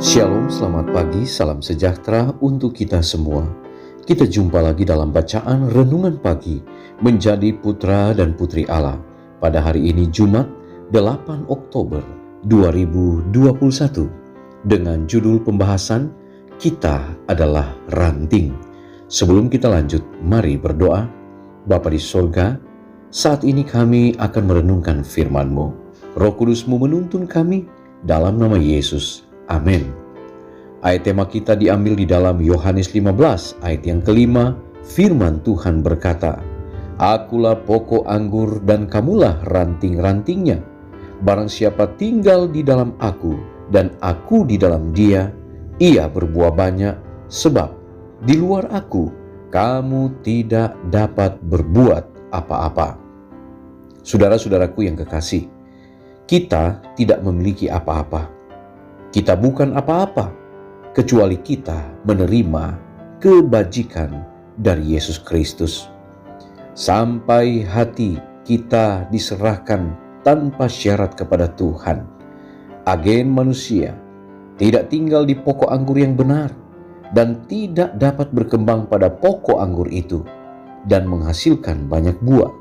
Shalom, selamat pagi, salam sejahtera untuk kita semua. Kita jumpa lagi dalam bacaan Renungan Pagi menjadi putra dan putri Allah pada hari ini Jumat 8 Oktober 2021 dengan judul pembahasan Kita adalah Ranting. Sebelum kita lanjut, mari berdoa. Bapa di sorga, saat ini kami akan merenungkan firman-Mu. Roh Kudus-Mu menuntun kami dalam nama Yesus. Amin. Ayat tema kita diambil di dalam Yohanes 15 ayat yang kelima. Firman Tuhan berkata, Akulah pokok anggur dan kamulah ranting-rantingnya. Barang siapa tinggal di dalam aku dan aku di dalam dia, ia berbuah banyak, sebab di luar aku kamu tidak dapat berbuat apa-apa. Saudara-saudaraku yang kekasih, kita tidak memiliki apa-apa. Kita bukan apa-apa, kecuali kita menerima kebajikan dari Yesus Kristus. Sampai hati kita diserahkan tanpa syarat kepada Tuhan. Agen manusia tidak tinggal di pokok anggur yang benar dan tidak dapat berkembang pada pokok anggur itu dan menghasilkan banyak buah.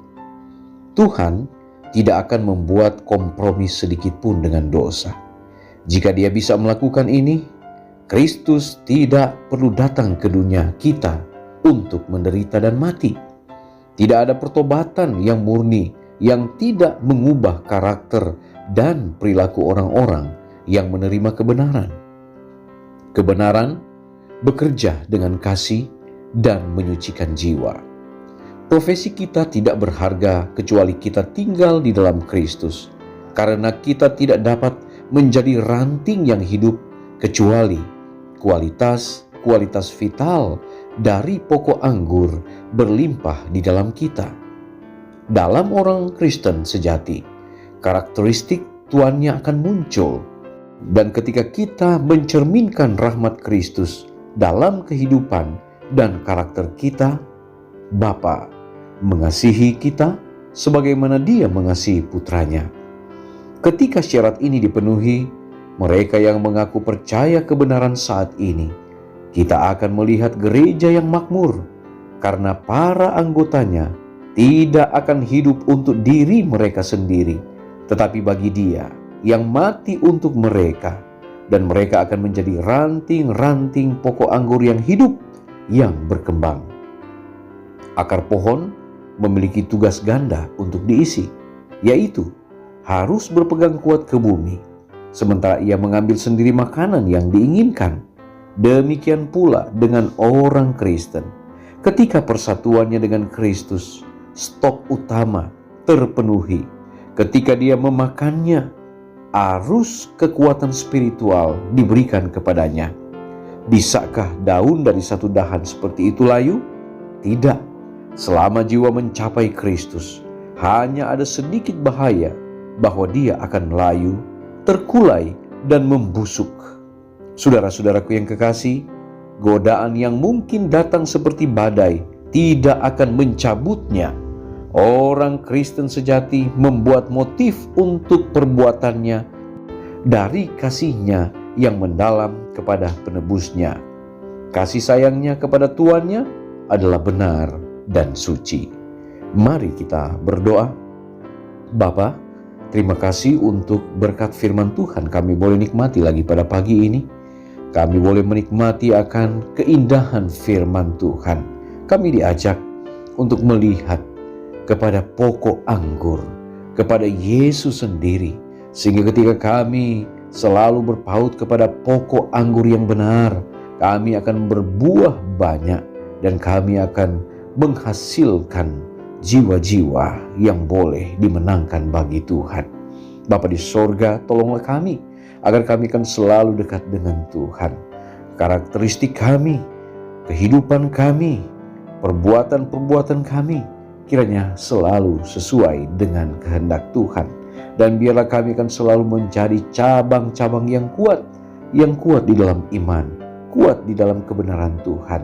Tuhan tidak akan membuat kompromi sedikit pun dengan dosa. Jika Dia bisa melakukan ini, Kristus tidak perlu datang ke dunia kita untuk menderita dan mati. Tidak ada pertobatan yang murni yang tidak mengubah karakter dan perilaku orang-orang yang menerima kebenaran. Kebenaran bekerja dengan kasih dan menyucikan jiwa. Profesi kita tidak berharga kecuali kita tinggal di dalam Kristus, karena kita tidak dapat menjadi ranting yang hidup kecuali kualitas vital dari pokok anggur berlimpah di dalam kita. Dalam orang Kristen sejati, karakteristik tuannya akan muncul, dan ketika kita mencerminkan rahmat Kristus dalam kehidupan dan karakter kita, Bapa mengasihi kita sebagaimana Dia mengasihi putranya. Ketika syarat ini dipenuhi, mereka yang mengaku percaya kebenaran saat ini, kita akan melihat gereja yang makmur, karena para anggotanya tidak akan hidup untuk diri mereka sendiri, tetapi bagi Dia yang mati untuk mereka, dan mereka akan menjadi ranting-ranting pokok anggur yang hidup, yang berkembang. Akar pohon memiliki tugas ganda untuk diisi, yaitu harus berpegang kuat ke bumi, sementara ia mengambil sendiri makanan yang diinginkan. Demikian pula dengan orang Kristen. Ketika persatuannya dengan Kristus, stok utama terpenuhi. Ketika dia memakannya, arus kekuatan spiritual diberikan kepadanya. Bisakah daun dari satu dahan seperti itu layu? Tidak. Selama jiwa mencapai Kristus, hanya ada sedikit bahaya bahwa dia akan layu, terkulai, dan membusuk. Saudara-saudaraku yang kekasih, godaan yang mungkin datang seperti badai tidak akan mencabutnya. Orang Kristen sejati membuat motif untuk perbuatannya dari kasihnya yang mendalam kepada penebusnya. Kasih sayangnya kepada tuannya adalah benar dan suci. Mari kita berdoa. Bapa, terima kasih untuk berkat firman Tuhan kami boleh nikmati lagi pada pagi ini. Kami boleh menikmati akan keindahan firman Tuhan. Kami diajak untuk melihat kepada pokok anggur, kepada Yesus sendiri, sehingga ketika kami selalu berpaut kepada pokok anggur yang benar, kami akan berbuah banyak dan kami akan menghasilkan jiwa-jiwa yang boleh dimenangkan bagi Tuhan. Bapa di sorga, tolonglah kami agar kami akan selalu dekat dengan Tuhan. Karakteristik kami, kehidupan kami, perbuatan-perbuatan kami kiranya selalu sesuai dengan kehendak Tuhan. Dan biarlah kami akan selalu menjadi cabang-cabang yang kuat di dalam iman, kuat di dalam kebenaran Tuhan.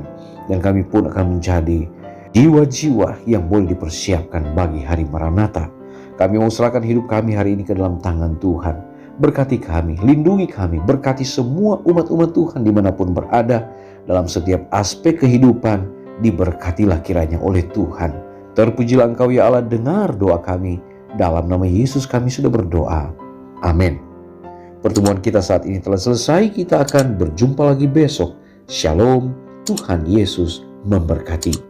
Dan kami pun akan menjadi jiwa-jiwa yang boleh dipersiapkan bagi hari Maranatha. Kami mau serahkan hidup kami hari ini ke dalam tangan Tuhan. Berkati kami, lindungi kami, berkati semua umat-umat Tuhan dimanapun berada dalam setiap aspek kehidupan. Diberkatilah kiranya oleh Tuhan. Terpujilah Engkau ya Allah, dengar doa kami. Dalam nama Yesus kami sudah berdoa. Amin. Pertemuan kita saat ini telah selesai. Kita akan berjumpa lagi besok. Shalom, Tuhan Yesus memberkati.